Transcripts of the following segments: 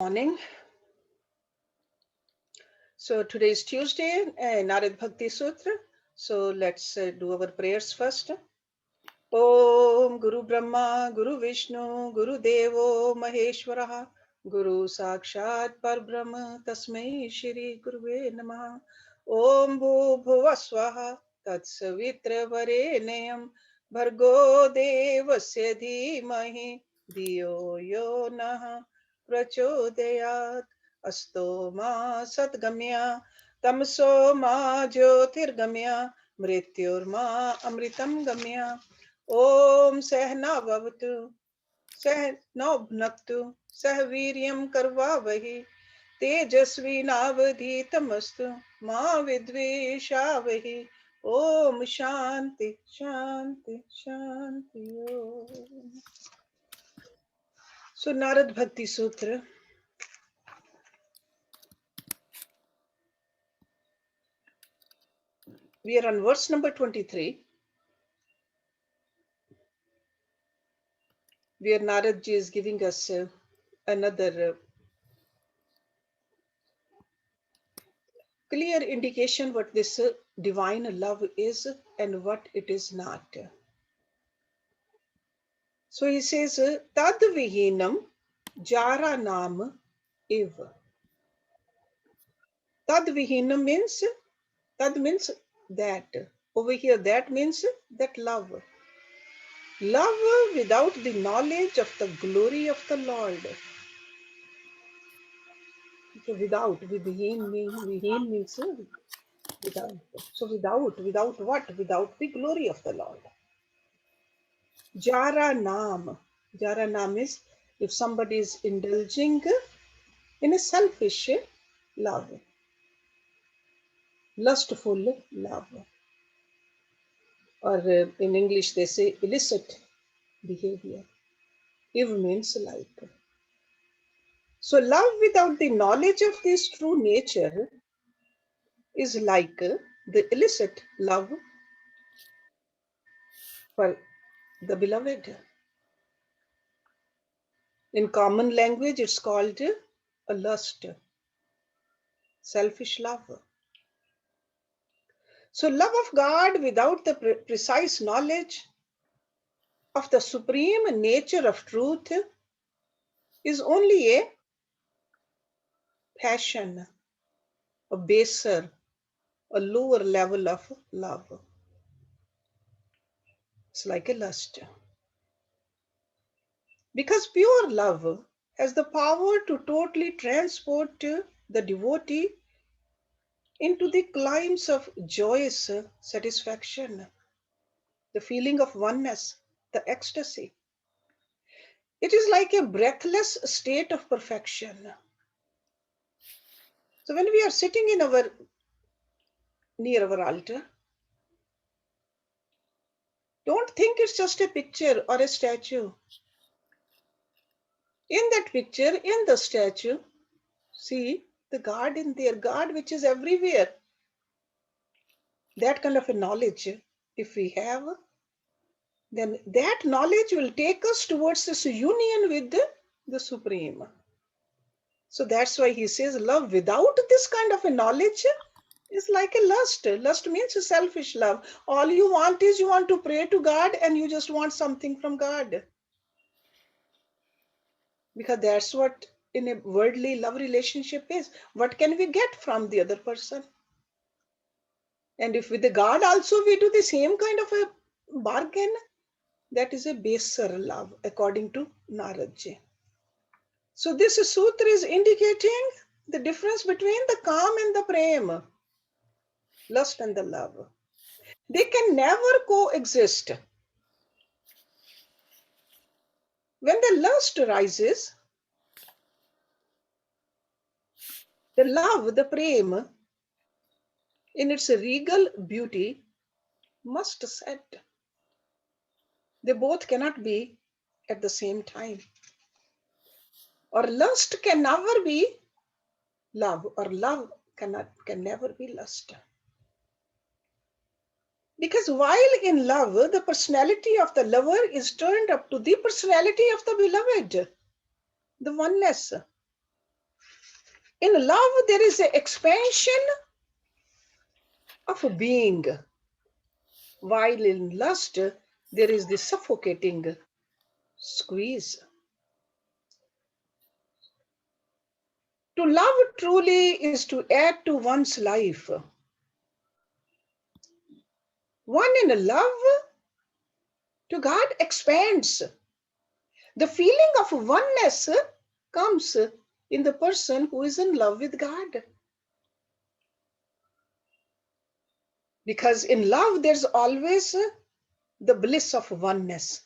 Morning. So today is Tuesday, Narada Bhakti Sutra. So let's do our prayers first. Om Guru Brahma, Guru Vishnu, Guru Devo Maheshwaraha, Guru Sakshat Parbrahma, Tasmai Shri Guruve Namaha. Om Bhu Bhuva Swaha, Tatsavitra Varenayam, Bhargo Devasya Dhimahi, Dhiyo Yo Naha Prachodayat, Asto Ma Satgamya, Tamso Ma Jyotirgamya, Mrityurma Amritam Gamya. Om Sehna Bhavatu, Sehna Bhunaktu, Sahviryam Karvavahi, Tejasvi Navadhitamastu, Ma Vidvishavahi. Om Shanti, Shanti, Shanti Om. So Narad Bhakti Sutra. We are on verse number 23, where Narad Ji is giving us another clear indication what this divine love is and what it is not. So he says, Tad vihinam jara nam eva. Tad vihinam means, Tad means that. Over here, that means that love. Love without the knowledge of the glory of the Lord. Okay, without, vihin means without. So without what? Without the glory of the Lord. Jara Nam. Jara Nam is if somebody is indulging in a selfish love, lustful love, or in English they say illicit behavior. Iv means like. So love without the knowledge of this true nature is like the illicit love for the beloved. In common language, it's called a lust, selfish love. So love of God without the precise knowledge of the supreme nature of truth is only a passion, a baser, a lower level of love. It's like a lust. Because pure love has the power to totally transport the devotee into the climes of joyous satisfaction, the feeling of oneness, the ecstasy. It is like a breathless state of perfection. So when we are sitting in near our altar, don't think it's just a picture or a statue. In that picture, in the statue, see the God in there, God which is everywhere. That kind of a knowledge, if we have, then that knowledge will take us towards this union with the Supreme. So that's why he says love without this kind of a knowledge is like a lust. Lust means a selfish love. All you want is you want to pray to God and you just want something from God. Because that's what in a worldly love relationship is. What can we get from the other person? And if with the God also we do the same kind of a bargain, that is a baser love according to Narad. So this sutra is indicating the difference between the kam and the prema, lust and the love. They can never coexist. When the lust rises, the love, the prema, in its regal beauty, must set. They both cannot be at the same time. Or lust can never be love, or love can never be lust. Because while in love, the personality of the lover is turned up to the personality of the beloved, the oneness. In love, there is an expansion of a being, while in lust, there is the suffocating squeeze. To love truly is to add to one's life. One in love to God expands. The feeling of oneness comes in the person who is in love with God. Because in love, there's always the bliss of oneness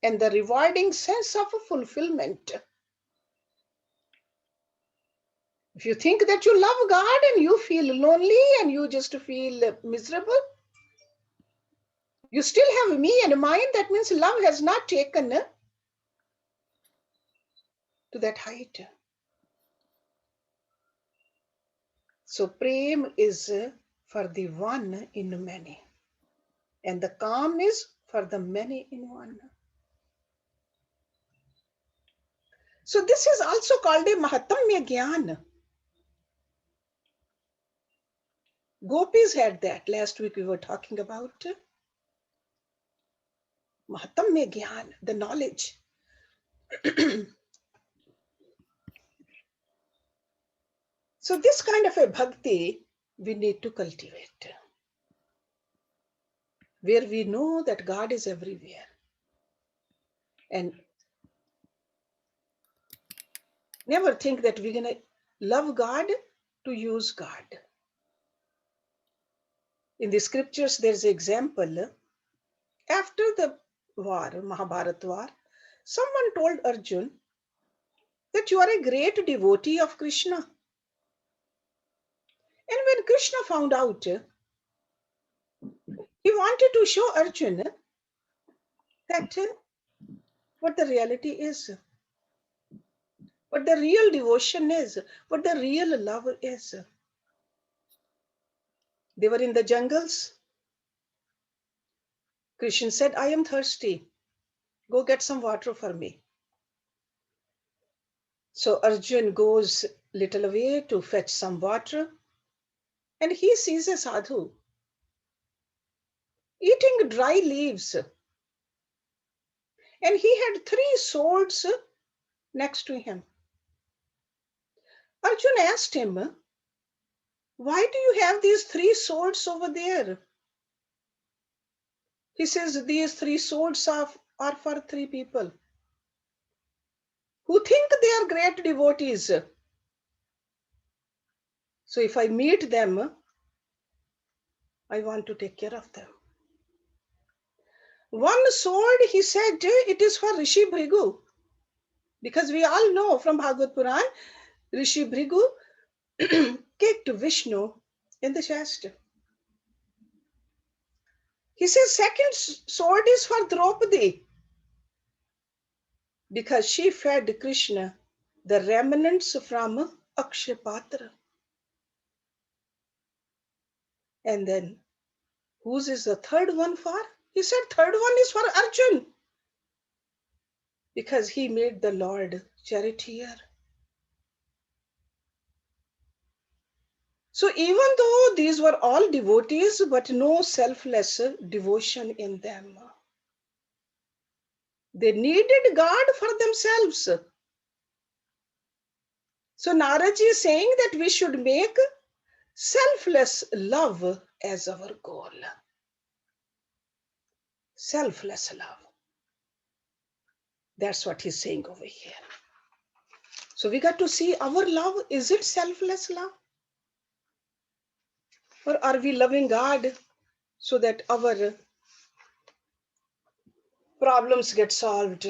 and the rewarding sense of fulfillment. If you think that you love God and you feel lonely and you just feel miserable, you still have me and mine. That means love has not taken to that height. So prem is for the one in many, and the calm is for the many in one. So this is also called a Mahatamya Gyan. Gopis had that. Last week we were talking about Mahatamya Gyan, the knowledge. So this kind of a bhakti we need to cultivate, where we know that God is everywhere. And never think that we're going to love God to use God. In the scriptures, there's an example. After the war, Mahabharata war, someone told Arjun that you are a great devotee of Krishna. And when Krishna found out, he wanted to show Arjun that what the reality is, what the real devotion is, what the real love is. They were in the jungles. Krishna said, I am thirsty. Go get some water for me. So Arjun goes little away to fetch some water, and he sees a sadhu eating dry leaves. And he had 3 swords next to him. Arjun asked him, why do you have these 3 swords over there? He says, these 3 swords are for 3 people who think they are great devotees. So if I meet them, I want to take care of them. One sword, he said, it is for Rishi Bhrigu. Because we all know from Bhagavad Puran, Rishi Bhrigu kicked Vishnu in the chest. He says, second sword is for Draupadi. Because she fed Krishna the remnants from Akshapatra. And then, whose is the third one for? He said, third one is for Arjun. Because he made the Lord charioteer. So even though these were all devotees, but no selfless devotion in them. They needed God for themselves. So Narada is saying that we should make selfless love as our goal. Selfless love. That's what he's saying over here. So we got to see our love. Is it selfless love? Or are we loving God so that our problems get solved?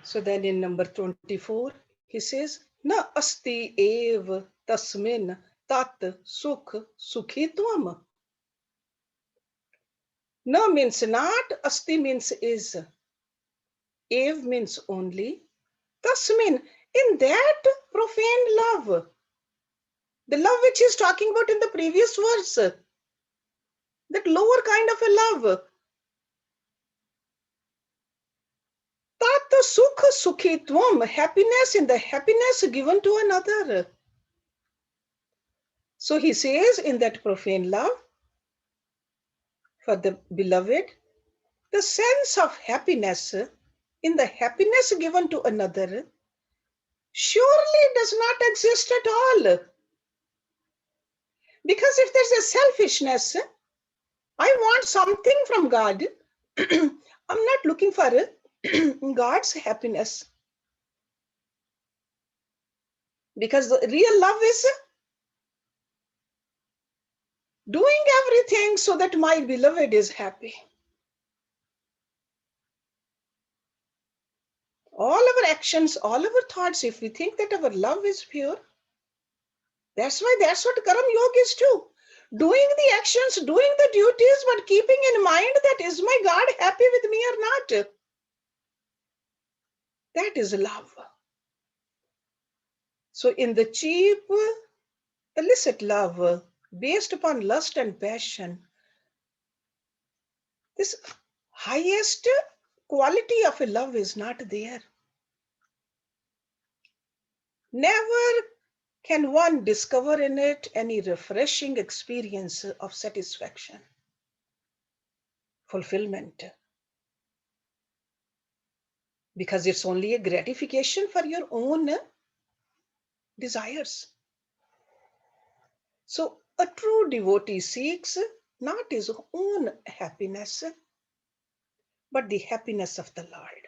So then in number 24, he says, Na asti ev tasmin tat sukh sukhitvam. Na means not, asti means is. Ev means only. Tasmin, in that profane love. The love which he's talking about in the previous verse. That lower kind of a love. Tat sukh sukhitvam, happiness in the happiness given to another. So he says in that profane love for the beloved, the sense of happiness in the happiness given to another surely does not exist at all. Because if there's a selfishness, I want something from God. I'm not looking for God's happiness. Because the real love is doing everything so that my beloved is happy. All our actions, all our thoughts, if we think that our love is pure, that's what Karam Yoga is too. Doing the actions, doing the duties, but keeping in mind that is my God happy with me or not. That is love. So in the cheap, illicit love, based upon lust and passion, this highest quality of a love is not there. Never can one discover in it any refreshing experience of satisfaction, fulfillment, because it's only a gratification for your own desires. So a true devotee seeks not his own happiness, but the happiness of the Lord,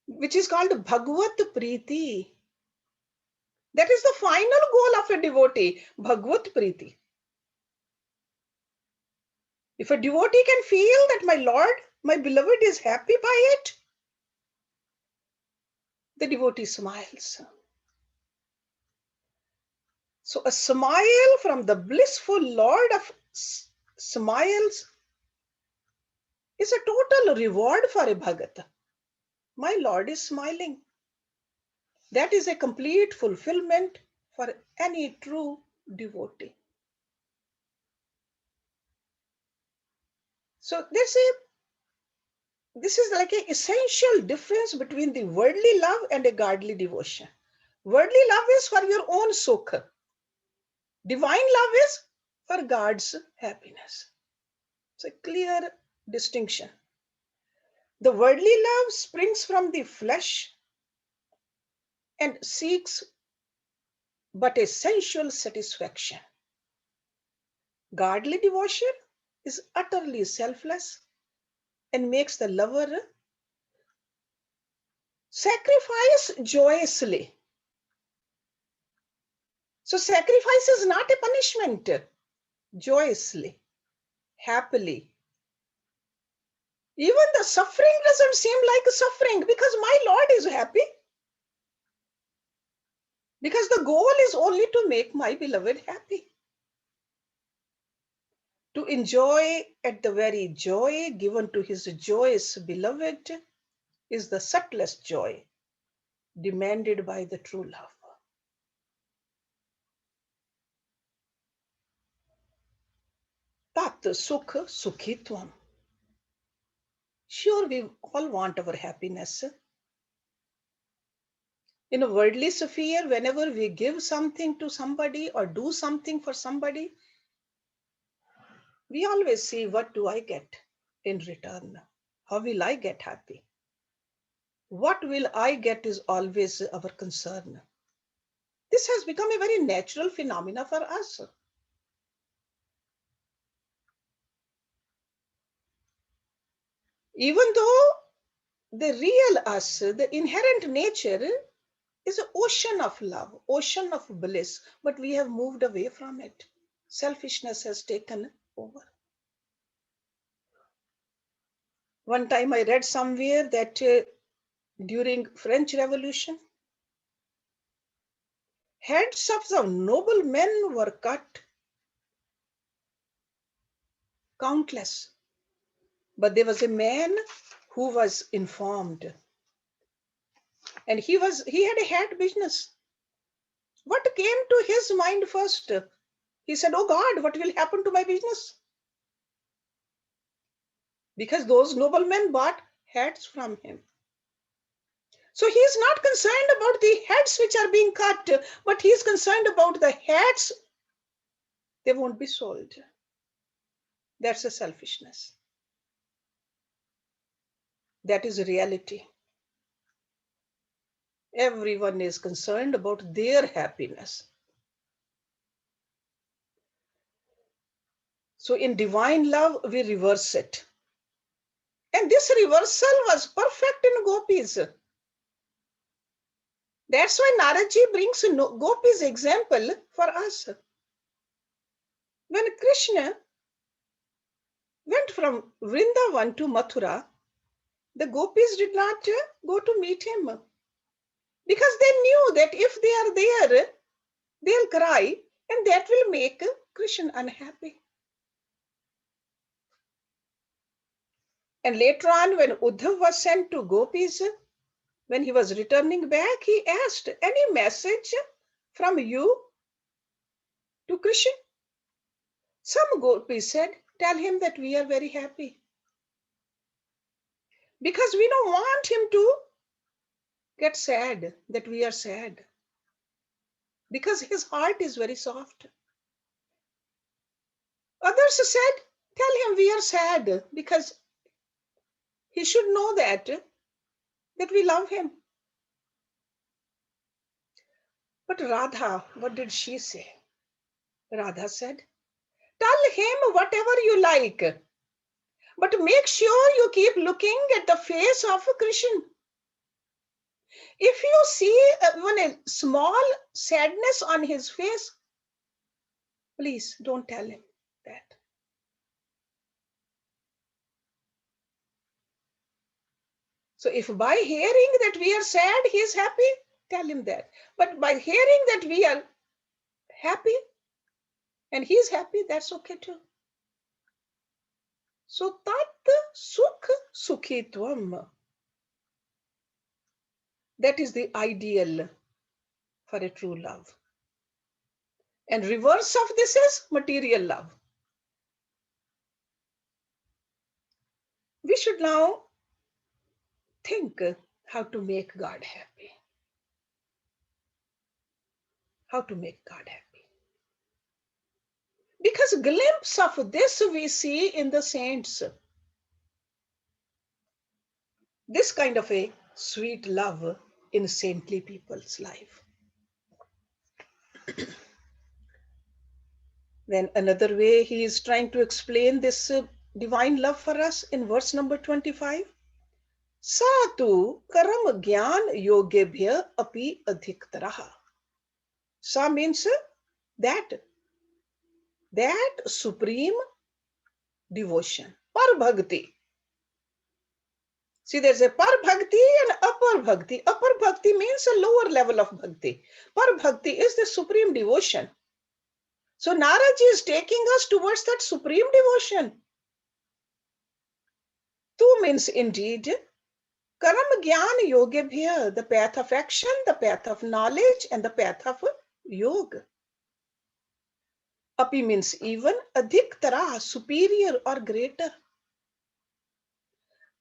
which is called Bhagavad Preeti. That is the final goal of a devotee, Bhagavad Preeti. If a devotee can feel that my Lord, my beloved is happy by it, the devotee smiles. So a smile from the blissful Lord of smiles is a total reward for a Bhagat. My Lord is smiling. That is a complete fulfillment for any true devotee. So this is like an essential difference between the worldly love and a godly devotion. Worldly love is for your own sukha. Divine love is for God's happiness. It's a clear distinction. The worldly love springs from the flesh and seeks but a sensual satisfaction. Godly devotion is utterly selfless and makes the lover sacrifice joyously. So sacrifice is not a punishment. Joyously, happily. Even the suffering doesn't seem like a suffering because my Lord is happy. Because the goal is only to make my beloved happy. To enjoy at the very joy given to his joyous beloved is the subtlest joy demanded by the true love. Tat sukh sukhitvam. Sure, we all want our happiness. In a worldly sphere, whenever we give something to somebody or do something for somebody, we always see, what do I get in return? How will I get happy? What will I get is always our concern. This has become a very natural phenomena for us. Even though the real us, the inherent nature is an ocean of love, ocean of bliss, but we have moved away from it. Selfishness has taken over. One time I read somewhere that during French Revolution, heads of the noble men were cut, countless. But there was a man who was informed, and he had a hat business. What came to his mind first? He said, "Oh God, what will happen to my business?" Because those noblemen bought hats from him. So he is not concerned about the heads which are being cut, but he is concerned about the hats. They won't be sold. That's a selfishness. That is reality. Everyone is concerned about their happiness. So in divine love, we reverse it. And this reversal was perfect in gopis. That's why Naraji brings gopis example for us. When Krishna went from Vrindavan to Mathura, the gopis did not go to meet him because they knew that if they are there, they'll cry and that will make Krishna unhappy. And later on, when Uddhav was sent to gopis, when he was returning back, he asked, any message from you to Krishna? Some gopis said, tell him that we are very happy. Because we don't want him to get sad, that we are sad. Because his heart is very soft. Others said, tell him we are sad, because he should know that we love him. But Radha, what did she say? Radha said, tell him whatever you like, but make sure you keep looking at the face of Krishna. If you see even a small sadness on his face, please don't tell him that. So if by hearing that we are sad, he is happy, tell him that. But by hearing that we are happy and he is happy, that's okay too. So tat sukh sukhitvam. That is the ideal for a true love. And reverse of this is material love. We should now think how to make God happy. How to make God happy. Because a glimpse of this we see in the saints. This kind of a sweet love in saintly people's life. Then another way he is trying to explain this divine love for us in verse number 25. Satu karam gyan yogebhya api adhiktaraha. Sa means that supreme devotion, par bhakti. See, there's a par bhakti and upper bhakti. Upper bhakti means a lower level of bhakti. Par bhakti is the supreme devotion. So Naraji is taking us towards that supreme devotion. Tu means indeed karam gyan yogebhya, the path of action, the path of knowledge, and the path of yoga. Api means even, adhiktara, superior or greater.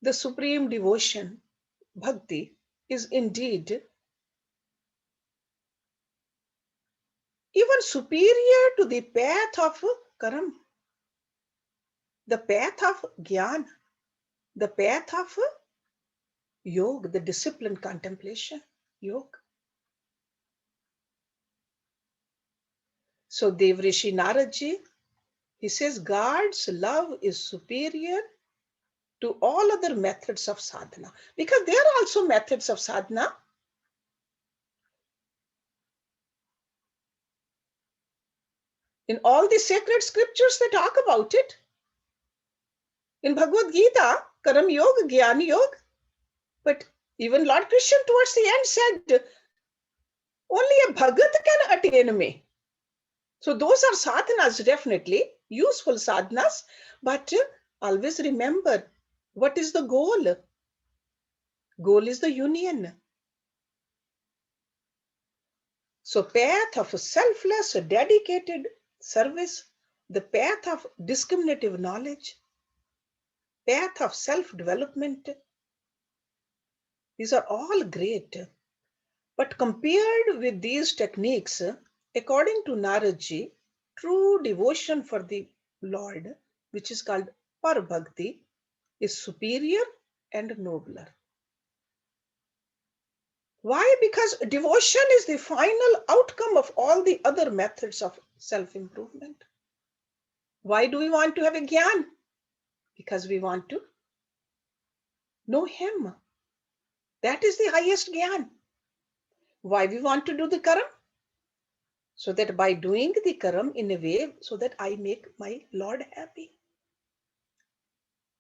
The supreme devotion, bhakti, is indeed even superior to the path of karam, the path of gyan, the path of yoga, the discipline contemplation, yoga. So Devrishi Naraji, he says God's love is superior to all other methods of sadhana, because there are also methods of sadhana. In all the sacred scriptures, they talk about it. In Bhagavad Gita, Karam Yoga, Jnana Yoga. But even Lord Krishna towards the end said, only a Bhagat can attain me. So those are sadhanas, definitely, useful sadhanas. But always remember, what is the goal? Goal is the union. So path of selfless, dedicated service, the path of discriminative knowledge, path of self-development, These are all great. But compared with these techniques, according to Naraji, true devotion for the Lord, which is called Parabhakti, is superior and nobler. Why? Because devotion is the final outcome of all the other methods of self-improvement. Why do we want to have a gyan? Because we want to know Him. That is the highest gyan. Why we want to do the karam? So that by doing the karam in a way so that I make my Lord happy.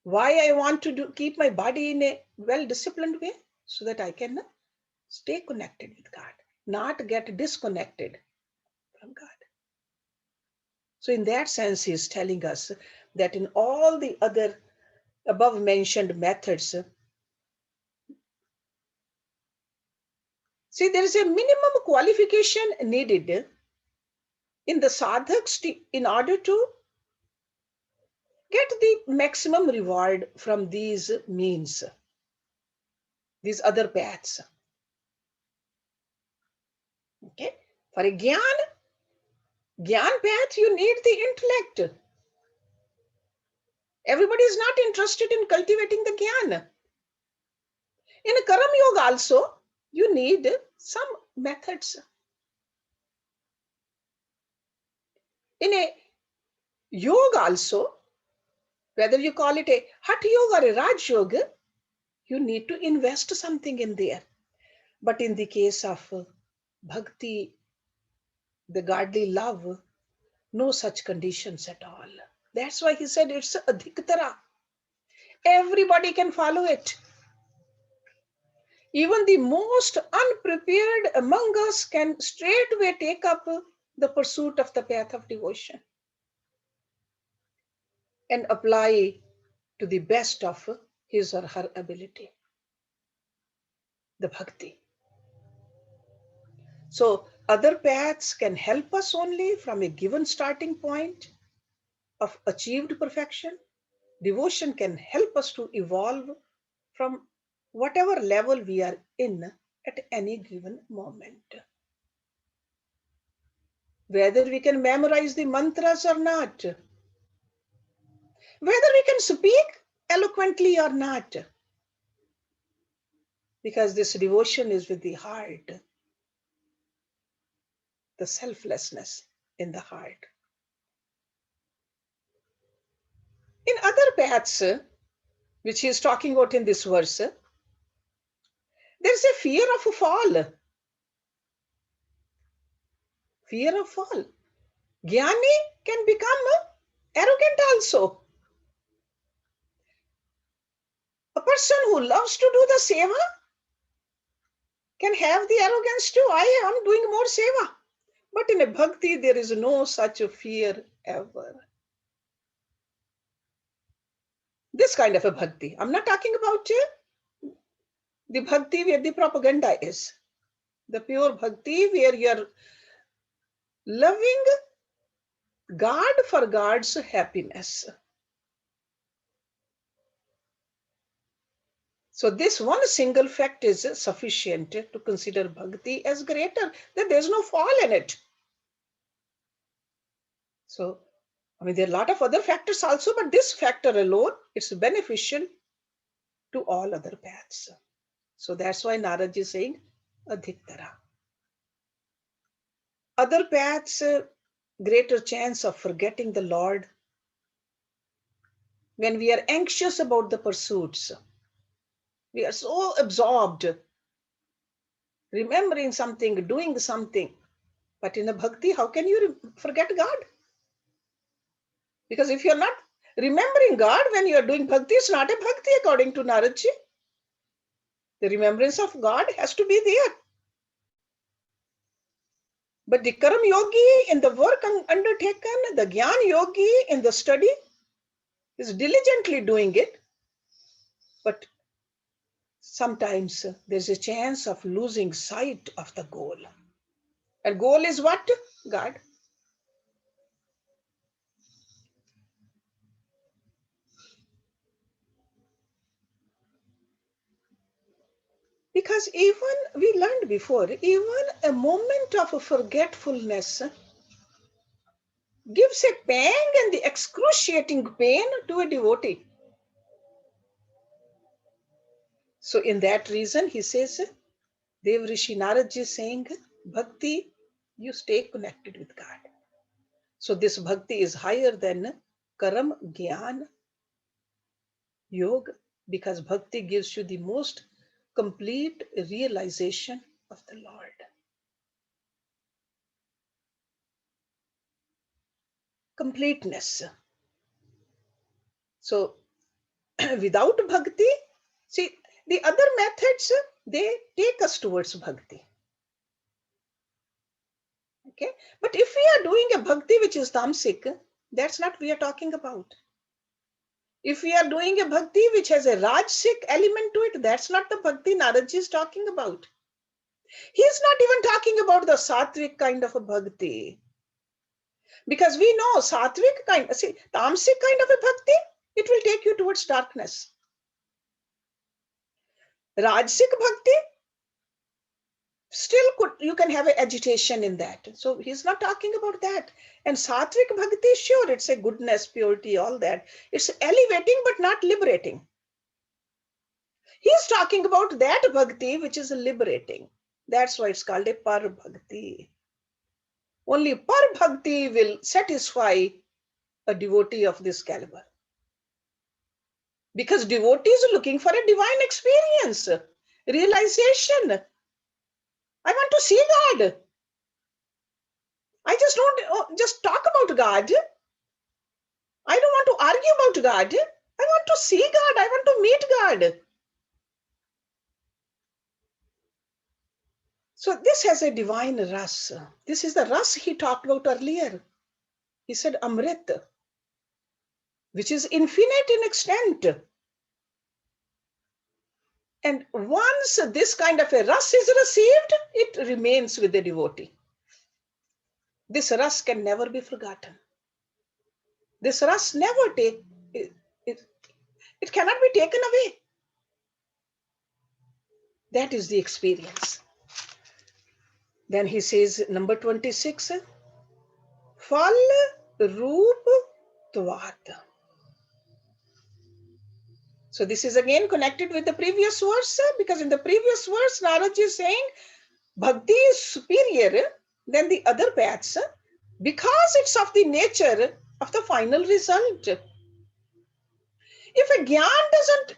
Why I want to keep my body in a well-disciplined way? So that I can stay connected with God, not get disconnected from God. So in that sense, he is telling us that in all the other above mentioned methods, see, there is a minimum qualification needed in the sadhaks in order to get the maximum reward from these means, these other paths. Okay, for a gyan path, you need the intellect. Everybody is not interested in cultivating the gyan. In a karam yoga also, you need some methods. In a yoga also, whether you call it a hatha yoga or a raj yoga, you need to invest something in there. But in the case of bhakti, the godly love, no such conditions at all. That's why he said it's adhiktara. Everybody can follow it. Even the most unprepared among us can straightway take up the pursuit of the path of devotion and apply to the best of his or her ability the bhakti. So other paths can help us only from a given starting point of achieved perfection. Devotion can help us to evolve from whatever level we are in at any given moment. Whether we can memorize the mantras or not, whether we can speak eloquently or not, because this devotion is with the heart, the selflessness in the heart. In other paths, which he is talking about in this verse, there is a fear of a fall. Fear of fall. Jnani can become arrogant also. A person who loves to do the seva can have the arrogance too. I am doing more seva. But in a bhakti, there is no such a fear ever. This kind of a bhakti. I'm not talking about the bhakti where the propaganda is. The pure bhakti where you're loving God for God's happiness. So this one single fact is sufficient to consider bhakti as greater, that there's no fall in it. So, I mean, there are a lot of other factors also, but this factor alone, it's beneficial to all other paths. So that's why Narad is saying adhiktara. Other paths, greater chance of forgetting the Lord when we are anxious about the pursuits. We are so absorbed, remembering something, doing something. But in a bhakti, how can you forget God? Because if you're not remembering God when you're doing bhakti, it's not a bhakti according to Naradji. The remembrance of God has to be there. But the karam yogi in the work undertaken, the gyan yogi in the study is diligently doing it. But sometimes there's a chance of losing sight of the goal. And goal is what? God. Because even we learned before, even a moment of forgetfulness gives a pang and the excruciating pain to a devotee. So in that reason, he says, Dev Rishi Narad is saying, Bhakti, you stay connected with God. So this Bhakti is higher than Karam, Gyan, Yoga, because Bhakti gives you the most complete realization of the Lord. Completeness. So without Bhakti, see, the other methods, they take us towards Bhakti. Okay, but if we are doing a Bhakti which is tamasic, that's not what we are talking about. If we are doing a Bhakti which has a Rajasic element to it, that's not the Bhakti Naradji is talking about. He's not even talking about the Sattvic kind of a Bhakti. Because we know Sattvic kind, see, Tamasic kind of a Bhakti, it will take you towards darkness. Rajasic Bhakti, still you can have an agitation in that. So he's not talking about that. And Sattvic Bhakti, sure, it's a goodness, purity, all that. It's elevating but not liberating. He's talking about that Bhakti which is liberating. That's why it's called a Par Bhakti. Only Par Bhakti will satisfy a devotee of this caliber. Because devotees are looking for a divine experience, realization. I want to see God. I just don't just talk about God. I don't want to argue about God. I want to see God. I want to meet God. So this has a divine ras. This is the ras he talked about earlier. He said Amrit, which is infinite in extent. And once this kind of a ras is received, it remains with the devotee. This ras can never be forgotten. This ras never it cannot be taken away. That is the experience. Then he says, number 26, Fal Roop Tvat. So this is again connected with the previous verse, because in the previous verse, Narad is saying, Bhakti is superior than the other paths because it's of the nature of the final result. If a gyan doesn't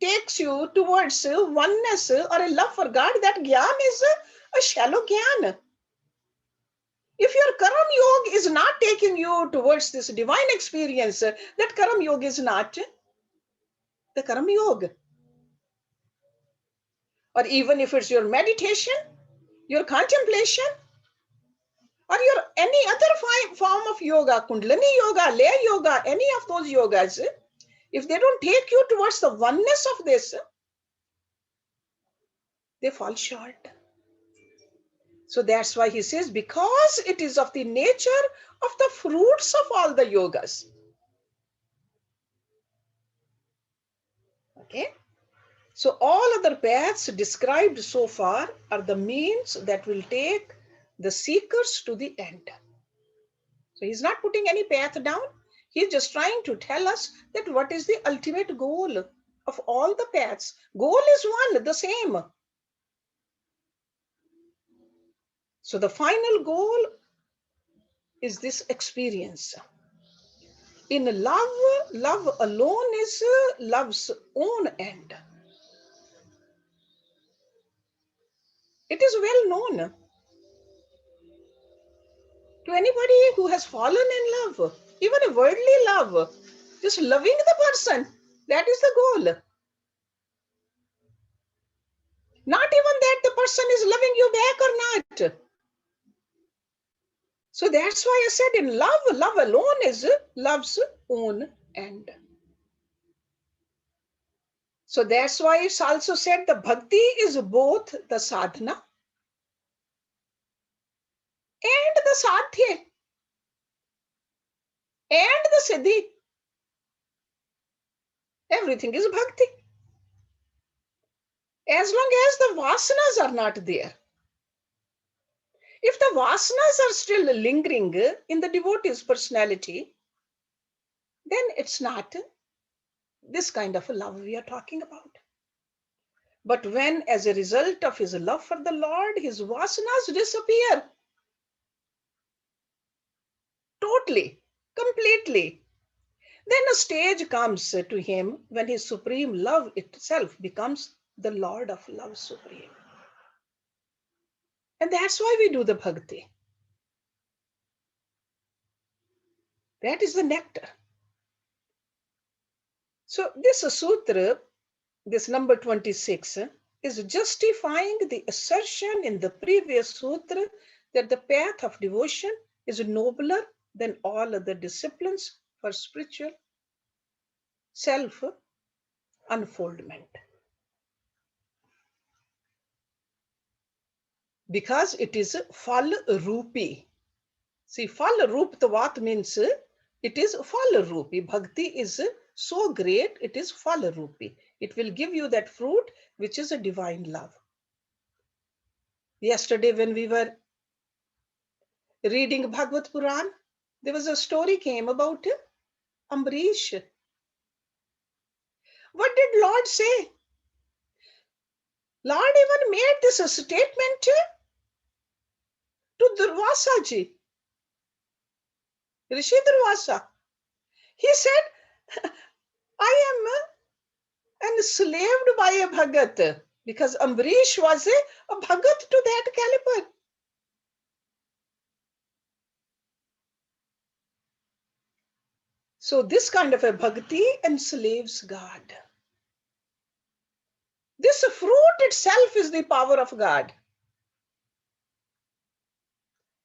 takes you towards oneness or a love for God, that gyan is a shallow gyan. If your karam yoga is not taking you towards this divine experience, that karam yoga is not the karam yoga. Or even if it's your meditation, your contemplation, or your any other form of yoga, kundalini yoga, lay yoga, any of those yogas, if they don't take you towards the oneness of this, they fall short. So that's why he says, because it is of the nature of the fruits of all the yogas. Okay. So all other paths described so far are the means that will take the seekers to the end. So he's not putting any path down. He's just trying to tell us that what is the ultimate goal of all the paths. Goal is one, the same. So the final goal is this experience. In love, love alone is love's own end. It is well known to anybody who has fallen in love, even a worldly love, just loving the person, that is the goal. Not even that the person is loving you back or not. So that's why I said in love, love alone is love's own end. So that's why it's also said the bhakti is both the sadhana and the sadhya and the siddhi. Everything is bhakti. As long as the vasanas are not there. If the vasanas are still lingering in the devotee's personality, then it's not this kind of a love we are talking about. But when, as a result of his love for the Lord, his vasanas disappear totally, completely, then a stage comes to him when his supreme love itself becomes the Lord of love supreme. And that's why we do the bhakti. That is the nectar. So this sutra, this number 26, is justifying the assertion in the previous sutra that the path of devotion is nobler than all other disciplines for spiritual self-unfoldment. Because it is phal rupi. See, phal ruptavat means it is phal rupi. Bhakti is so great, it is phal rupi. It will give you that fruit which is a divine love. Yesterday when we were reading Bhagavad Puran, there was a story came about Ambarish. What did Lord say? Lord even made this a statement to Durvasa ji, Rishi Durvasa. He said, I am enslaved by a Bhagat, because Ambarish was a Bhagat to that caliber. So this kind of a bhakti enslaves God. This fruit itself is the power of God.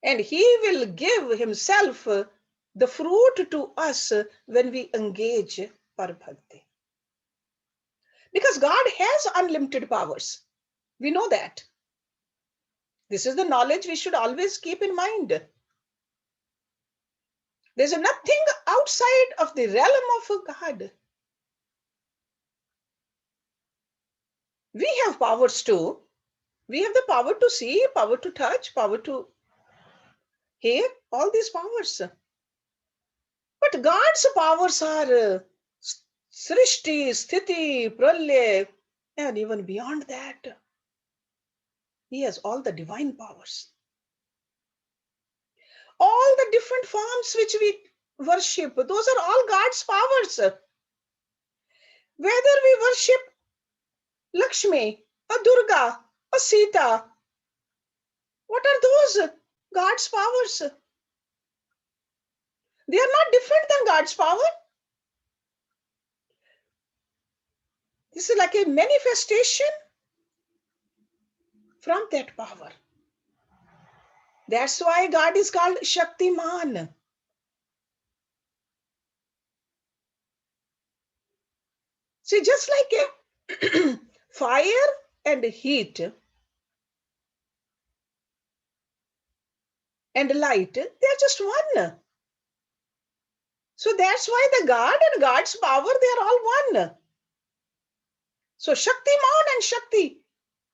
And he will give himself the fruit to us when we engage par bhakti. Because God has unlimited powers. We know that. This is the knowledge we should always keep in mind. There's nothing outside of the realm of God. We have powers too. We have the power to see, power to touch, power to hear, all these powers. But God's powers are Srishti, Sthiti, Pralya, and even beyond that. He has all the divine powers. All the different forms which we worship, those are all God's powers. Whether we worship Lakshmi, or Durga, or Sita, what are those? God's powers. They are not different than God's power. This is like a manifestation from that power. That's why God is called Shaktiman. See, just like a fire and heat and light, they are just one. So that's why the God and God's power, they are all one. So Shaktiman and Shakti,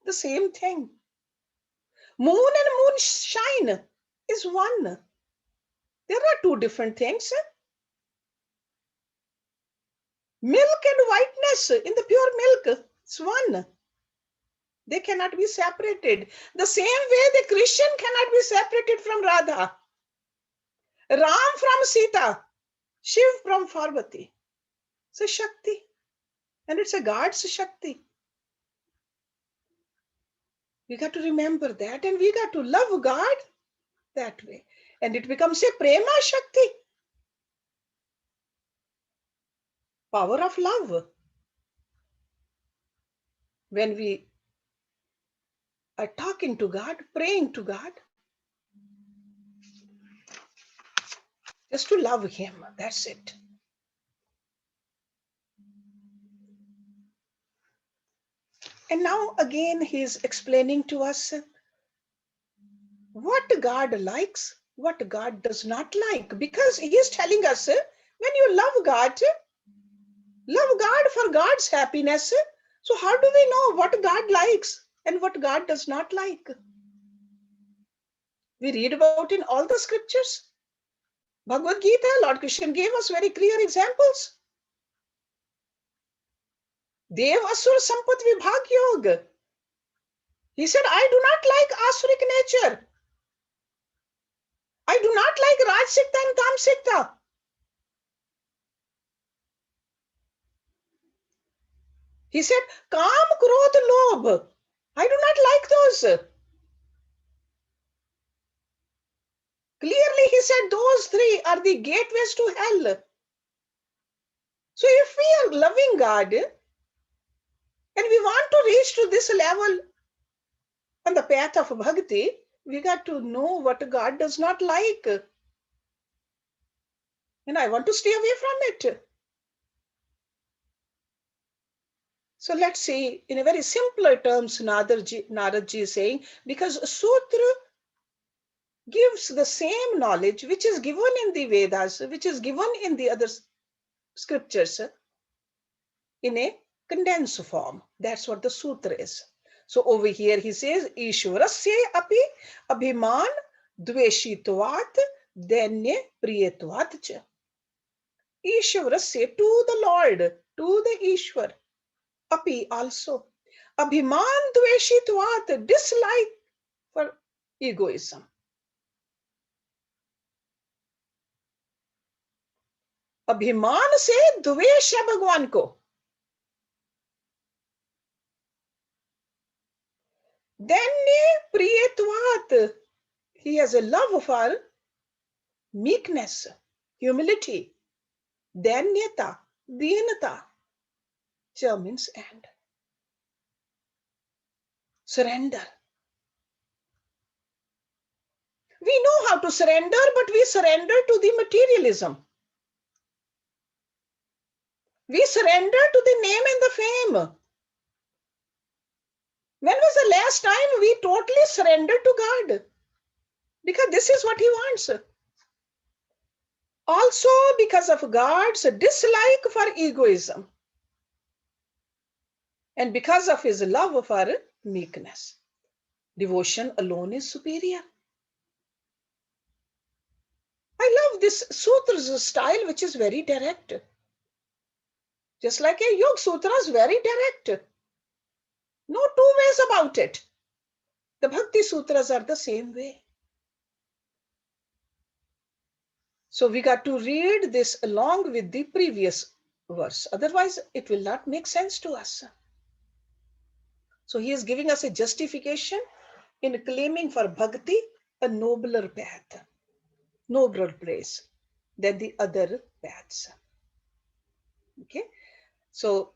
the same thing. Moon and moonshine is one. There are two different things. Milk and whiteness in the pure milk, it's one. They cannot be separated. The same way the Christian cannot be separated from Radha, Ram from Sita, Shiv from Parvati. So Shakti, and it's a God's Shakti. We got to remember that, and we got to love God that way. And it becomes a Prema Shakti, power of love. When we are talking to God, praying to God, just to love Him, that's it. And now again, He is explaining to us what God likes, what God does not like, because He is telling us when you love God for God's happiness, So how do we know what God likes and what God does not like? We read about in all the scriptures. Bhagavad Gita, Lord Krishna gave us very clear examples. Dev Asur Sampat Vibhag Yoga. He said, I do not like Asuric nature. I do not like Rajsikta and Tamsikta. He said, Kam, Krodh, Lobh. I do not like those. Clearly, he said those three are the gateways to hell. So if we are loving God and we want to reach to this level on the path of bhakti, we got to know what God does not like. And I want to stay away from it. So let's see, in a very simpler terms, Naradji is saying, because Sutra gives the same knowledge which is given in the Vedas, which is given in the other scriptures in a condensed form. That's what the Sutra is. So over here he says, Ishwarasya api abhiman dveshitvat danya priyatvat cha. Ishwarasya, to the Lord, to the Ishwar. Api also. Abhiman dveshitvat, dislike for egoism. अभिमान से द्वेष है भगवान को. Danya priyatvat, he has a love for meekness, humility. Danyata, deenata, cha means and. Surrender. We know how to surrender, but we surrender to the materialism. We surrender to the name and the fame. When was the last time we totally surrendered to God? Because this is what he wants. Also because of God's dislike for egoism. And because of his love for meekness. Devotion alone is superior. I love this sutra's style, which is very direct. Just like a Yoga Sutra is very direct. No two ways about it. The Bhakti Sutras are the same way. So we got to read this along with the previous verse. Otherwise, it will not make sense to us. So he is giving us a justification in claiming for Bhakti a nobler path, nobler place than the other paths. Okay. So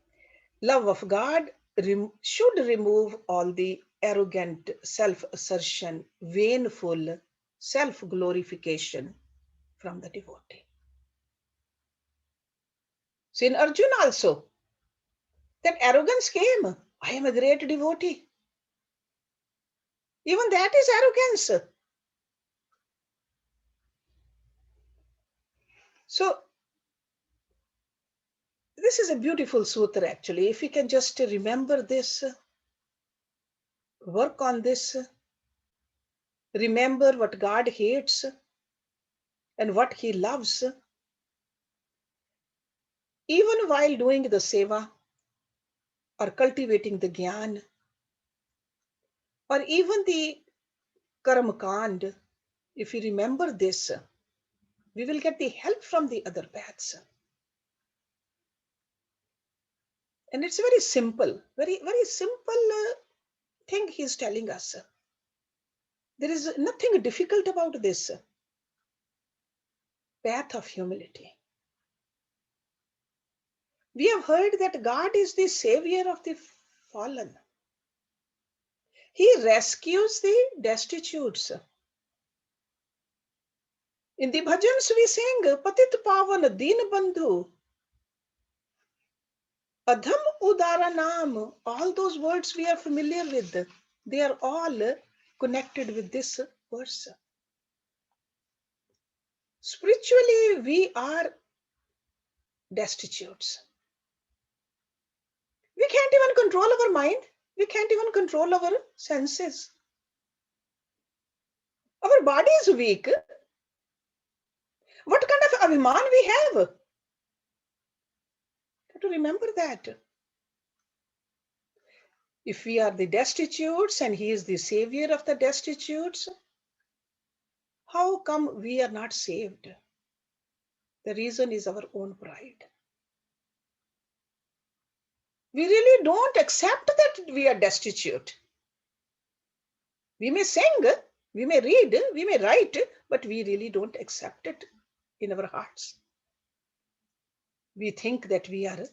love of God should remove all the arrogant self-assertion, vainful self-glorification from the devotee. So in Arjuna also, that arrogance came. I am a great devotee. Even that is arrogance. So this is a beautiful sutra actually. If we can just remember this, work on this, remember what God hates and what he loves, even while doing the seva or cultivating the gyan or even the karma kand, if we remember this, we will get the help from the other paths. And it's very simple, very simple thing he's telling us. There is nothing difficult about this path of humility. We have heard that God is the savior of the fallen. He rescues the destitutes. In the bhajans we sing, Patit Pavan Deen Bandhu, Adham Udara Naam. All those words we are familiar with. They are all connected with this verse. Spiritually, we are destitutes. We can't even control our mind. We can't even control our senses. Our body is weak. What kind of abhiman we have? To remember that. If we are the destitutes and he is the savior of the destitutes, how come we are not saved? The reason is our own pride. We really don't accept that we are destitute. We may sing, we may read, we may write, but we really don't accept it in our hearts. We think that we are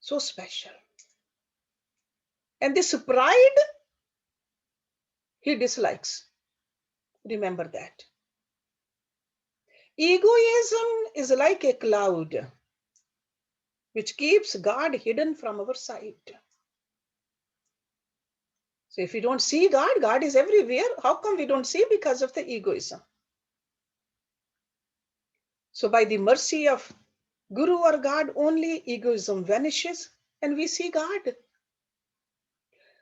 so special. And this pride, he dislikes. Remember that. Egoism is like a cloud which keeps God hidden from our sight. So if we don't see God, God is everywhere. How come we don't see? Because of the egoism. So by the mercy of Guru or God, only egoism vanishes and we see God.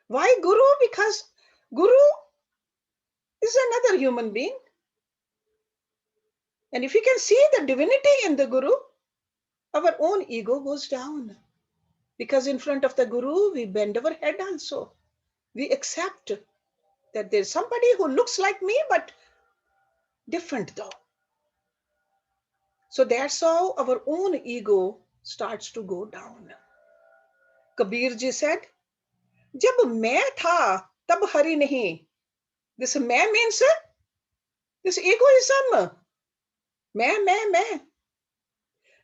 Why Guru? Because Guru is another human being. And if we can see the divinity in the Guru, our own ego goes down. Because in front of the Guru, we bend our head also. We accept that there's somebody who looks like me, but different though. So that's how our own ego starts to go down. Kabir ji said, Jab main tha, tab hari nahi. This main means this egoism. मैं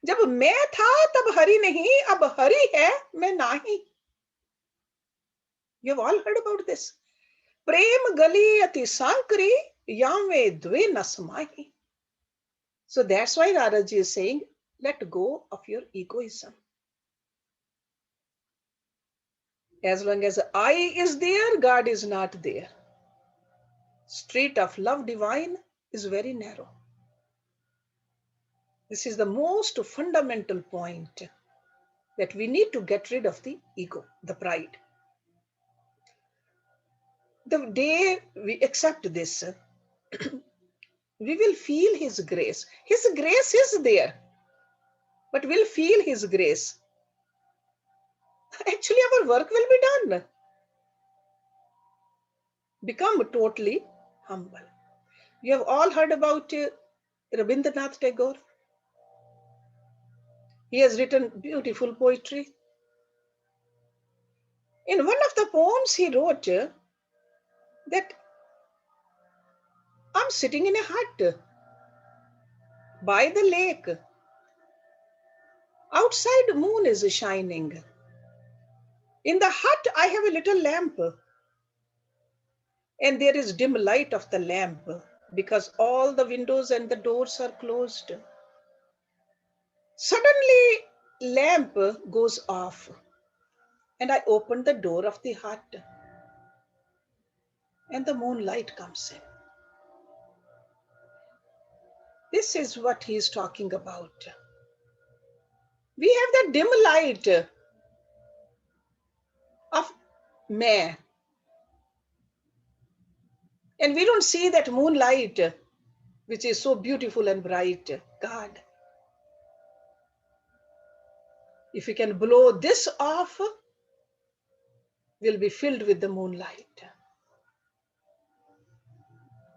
जब मैं था तब हरि नहीं अब हरि है मैं नाही. You have all heard about this. प्रेम गली अति सांकरी यावे द्वे न समाही. So that's why Narada is saying, let go of your egoism. As long as I is there, God is not there. Street of love divine is very narrow. This is the most fundamental point, that we need to get rid of the ego, the pride. The day we accept this, we will feel His grace. His grace is there, but we'll feel His grace. Actually, our work will be done. Become totally humble. You have all heard about Rabindranath Tagore. He has written beautiful poetry. In one of the poems, he wrote that I'm sitting in a hut by the lake. Outside, moon is shining. In the hut, I have a little lamp. And there is dim light of the lamp because all the windows and the doors are closed. Suddenly, lamp goes off. And I open the door of the hut. And the moonlight comes in. This is what he is talking about. We have the dim light of man. And we don't see that moonlight, which is so beautiful and bright. God. If we can blow this off, we'll be filled with the moonlight.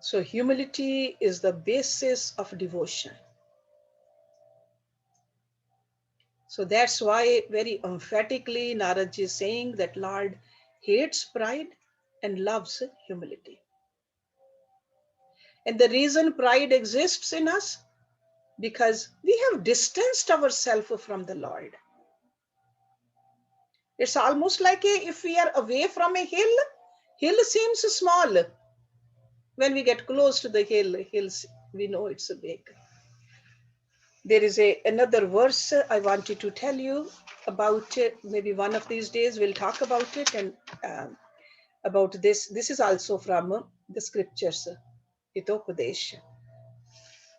So humility is the basis of devotion. So that's why very emphatically Narada is saying that Lord hates pride and loves humility. And the reason pride exists in us, because we have distanced ourselves from the Lord. It's almost like if we are away from a hill seems small. When we get close to the hills, we know it's big. There is another verse I wanted to tell you about. Maybe one of these days we'll talk about it, and about this. This is also from the scriptures, Hitopadesh,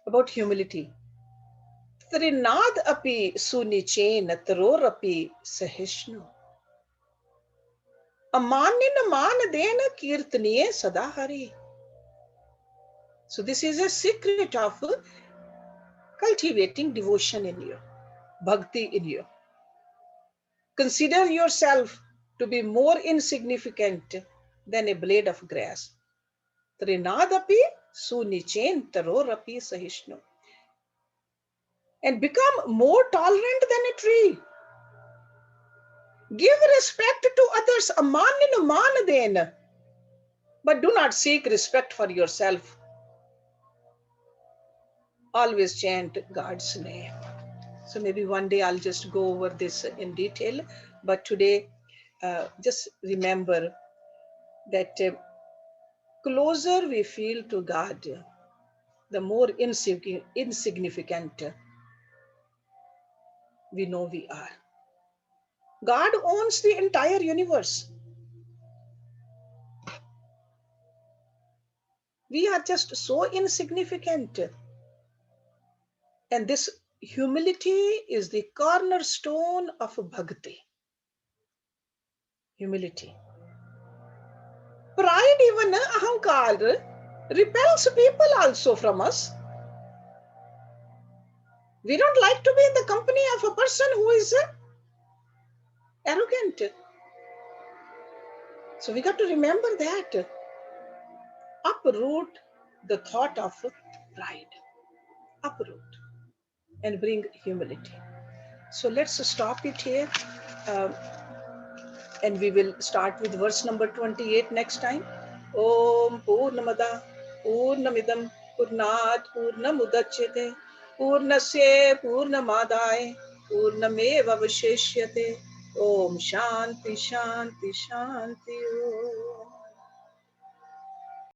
about humility. Trinad api sunichen taror api sahishnu. Amanin man dena kirtaniye sada hari. So this is a secret of cultivating devotion in you, bhakti in you. Consider yourself to be more insignificant than a blade of grass. Trinadapi sunichen tarorapi sahishnu. And become more tolerant than a tree. Give respect to others, amanin man. But do not seek respect for yourself. Always chant God's name. So maybe one day I'll just go over this in detail. But today, just remember that closer we feel to God, the more insignificant we know we are. God owns the entire universe. We are just so insignificant. And this humility is the cornerstone of bhakti. Humility. Pride, even ahankar, repels people also from us. We don't like to be in the company of a person who is arrogant. So we got to remember that. Uproot the thought of pride. Uproot and bring humility. So let's stop it here. Um, and we will start with verse number 28 next time. Om Purnamada Purnamidam Purnat Purnamudachyate Purnasya Purnamadaya Purnameva Vashishyate. Om Shanti Shanti Shanti Om.